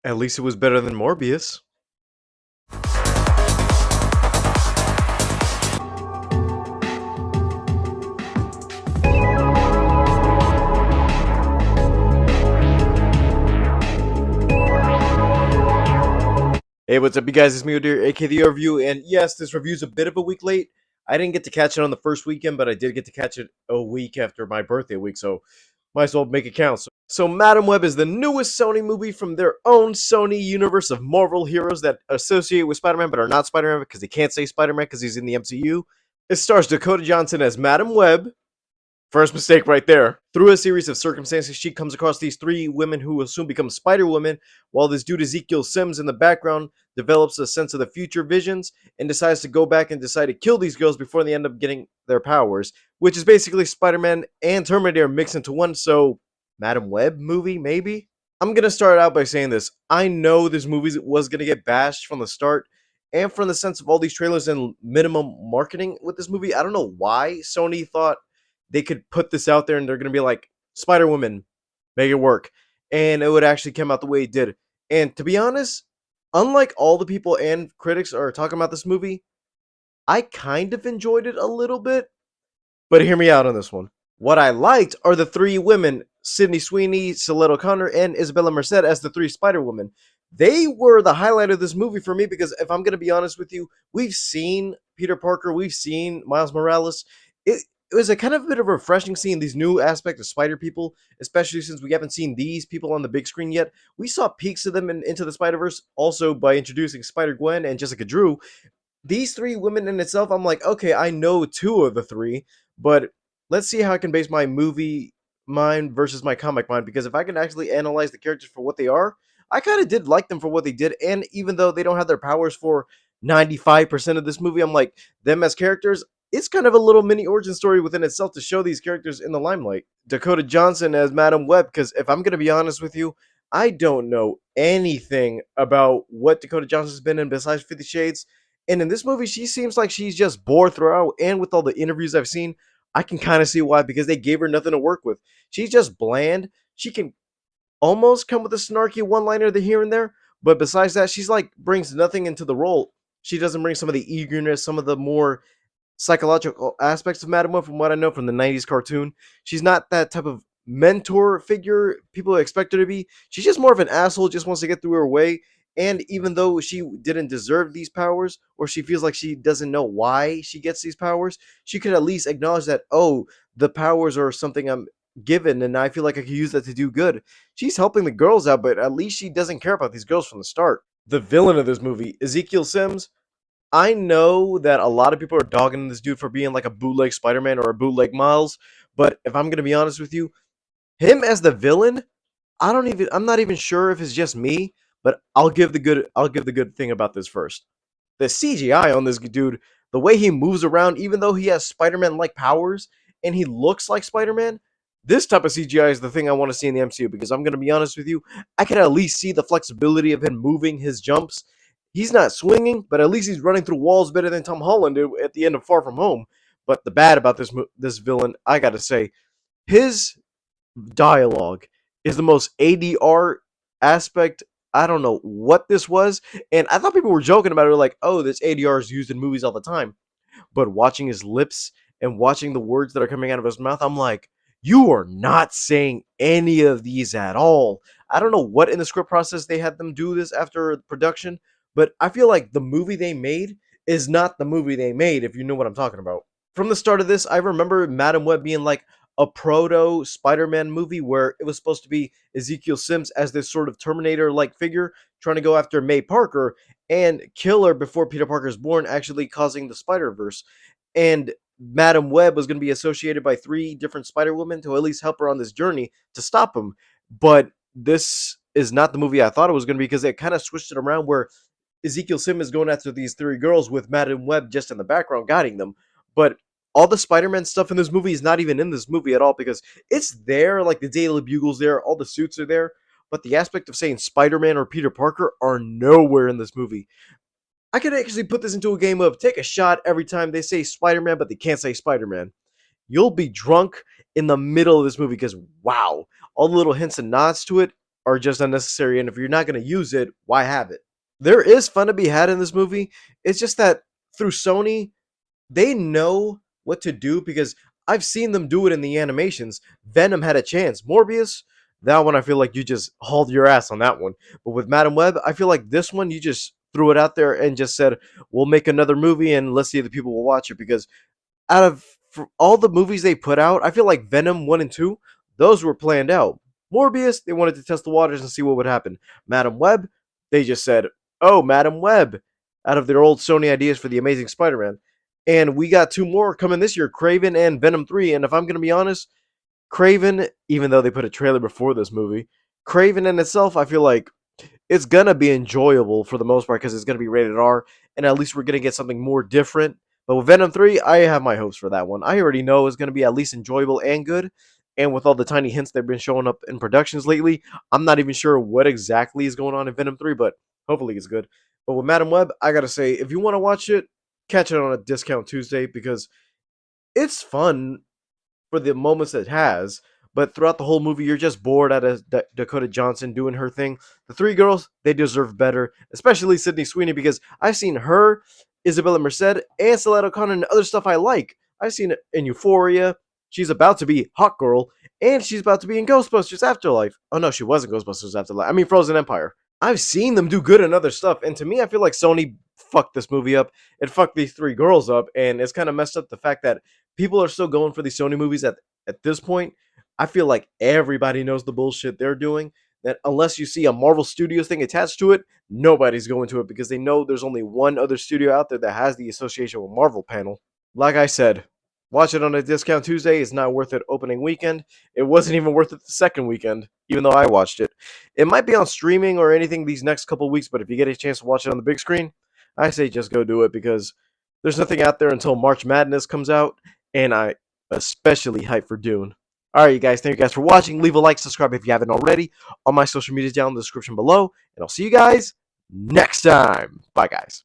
At least it was better than Morbius. Hey, what's up, you guys? It's me, dear, aka the Review, and yes, this review's a bit of a week late. I didn't get to catch it on the first weekend, but I did get to catch it a week after my birthday week, so might as well make it count. So, Madam Web is the newest Sony movie from their own Sony universe of Marvel heroes that associate with Spider-Man but are not Spider-Man because they can't say Spider-Man because he's in the MCU. It stars Dakota Johnson as Madam Web. First mistake right there. Through a series of circumstances, she comes across these three women who will soon become Spider Women, while this dude Ezekiel Sims in the background develops a sense of the future visions and decides to go back and decide to kill these girls before they end up getting their powers, which is basically Spider Man and Terminator mixed into one. So, Madam Web movie, maybe? I'm gonna start out by saying this. I know this movie was gonna get bashed from the start, and from the sense of all these trailers and minimum marketing with this movie. I don't know why Sony thought they could put this out there and they're gonna be like Spider Woman, make it work, and it would actually come out the way it did. And to be honest, unlike all the people and critics are talking about this movie, I kind of enjoyed it a little bit. But hear me out on this one. What I liked are the three women, Sydney Sweeney, Celeste O'Connor, and Isabella Merced as the three Spider Women. They were the highlight of this movie for me because if I'm going to be honest with you, we've seen Peter Parker, we've seen Miles Morales. It was a kind of a bit of refreshing seeing these new aspects of Spider people, especially since we haven't seen these people on the big screen yet. We saw peeks of them in Into the Spider Verse also by introducing Spider Gwen and Jessica Drew. These three women in itself, I'm like, okay, I know two of the three, but let's see how I can base my movie mind versus my comic mind. Because if I can actually analyze the characters for what they are, I kind of did like them for what they did. And even though they don't have their powers for 95% of this movie, I'm like, them as characters, it's kind of a little mini origin story within itself to show these characters in the limelight. Dakota Johnson as Madam Web, because if I'm going to be honest with you, I don't know anything about what Dakota Johnson's been in besides 50 Shades, and in this movie, she seems like she's just bored throughout. And with all the interviews I've seen, I can kind of see why because they gave her nothing to work with. She's just bland. She can almost come with a snarky one liner here and there. But besides that, she's like brings nothing into the role. She doesn't bring some of the eagerness, some of the more psychological aspects of Madame Web from what I know from the 90s cartoon. She's not that type of mentor figure people expect her to be. She's just more of an asshole, just wants to get through her way. And even though she didn't deserve these powers, or she feels like she doesn't know why she gets these powers, she could at least acknowledge that, oh, the powers are something I'm given, and I feel like I could use that to do good. She's helping the girls out, but at least she doesn't care about these girls from the start. The villain of this movie, Ezekiel Sims, I know that a lot of people are dogging this dude for being like a bootleg Spider-Man or a bootleg Miles, but if I'm gonna be honest with you, him as the villain, I'm not even sure if it's just me, but I'll give the good thing about this first. The CGI on this dude, the way he moves around, even though he has Spider-Man like powers and he looks like Spider-Man, this type of CGI is the thing I want to see in the MCU because I'm gonna be honest with you, I can at least see the flexibility of him moving his jumps. He's not swinging, but at least he's running through walls better than Tom Holland did at the end of Far From Home. But the bad about this villain, I gotta say, his dialogue is the most ADR aspect. I don't know what this was, and I thought people were joking about it, like, "Oh, this ADR is used in movies all the time." But watching his lips and watching the words that are coming out of his mouth, I'm like, "You are not saying any of these at all." I don't know what in the script process they had them do this after production, but I feel like the movie they made is not the movie they made. If you know what I'm talking about. From the start of this, I remember Madam Web being like a proto Spider-Man movie where it was supposed to be Ezekiel Sims as this sort of Terminator-like figure trying to go after May Parker and kill her before Peter Parker is born, actually causing the Spider-Verse. And Madam Web was going to be associated by three different Spider-Women to at least help her on this journey to stop him. But this is not the movie I thought it was going to be because they kind of switched it around where Ezekiel Sim is going after these three girls with Madam Web just in the background guiding them. But all the Spider-Man stuff in this movie is not even in this movie at all because it's there, like the Daily Bugle's there, all the suits are there, but the aspect of saying Spider-Man or Peter Parker are nowhere in this movie. I could actually put this into a game of take a shot every time they say Spider-Man, but they can't say Spider-Man. You'll be drunk in the middle of this movie because wow, all the little hints and nods to it, are just unnecessary. And if you're not going to use it, why have it? There is fun to be had in this movie. It's just that through Sony, they know what to do because I've seen them do it in the animations. Venom had a chance. Morbius, that one I feel like you just hauled your ass on that one. But with Madam Web, I feel like this one you just threw it out there and just said, "We'll make another movie and let's see if the people will watch it." Because out of for all the movies they put out, I feel like Venom 1 and 2, those were planned out. Morbius, they wanted to test the waters and see what would happen. Madam Web, they just said, "Oh, Madam Web," out of their old Sony ideas for the Amazing Spider-Man. And we got two more coming this year, Craven and Venom 3. And if I'm going to be honest, Craven, even though they put a trailer before this movie, Craven in itself, I feel like it's gonna be enjoyable for the most part because it's gonna be rated R, and at least we're gonna get something more different. But with Venom 3, I have my hopes for that one. I already know it's gonna be at least enjoyable and good. And with all the tiny hints that have been showing up in productions lately, I'm not even sure what exactly is going on in Venom 3, but hopefully it's good. But with Madam Web, I gotta say, if you want to watch it, catch it on a discount Tuesday because it's fun for the moments it has, but throughout the whole movie, you're just bored out of Dakota Johnson doing her thing. The three girls, they deserve better, especially Sydney Sweeney, because I've seen her, Isabella Merced, and Celeste O'Connor and other stuff I like. I've seen it in Euphoria. She's about to be Hot Girl, and she's about to be in Ghostbusters Afterlife. Oh no, she wasn't Ghostbusters Afterlife. I mean Frozen Empire. I've seen them do good in other stuff, and to me, I feel like Sony fucked this movie up. It fucked these three girls up, and it's kind of messed up the fact that people are still going for these Sony movies at this point. I feel like everybody knows the bullshit they're doing. That unless you see a Marvel Studios thing attached to it, nobody's going to it because they know there's only one other studio out there that has the association with Marvel panel. Like I said, watch it on a discount Tuesday. It's not worth it opening weekend. It wasn't even worth it the second weekend, even though I watched it. It might be on streaming or anything these next couple weeks, but if you get a chance to watch it on the big screen, I say just go do it because there's nothing out there until March Madness comes out, and I especially hype for Dune. All right, you guys. Thank you guys for watching. Leave a like, subscribe if you haven't already. All my social media is down in the description below, and I'll see you guys next time. Bye, guys.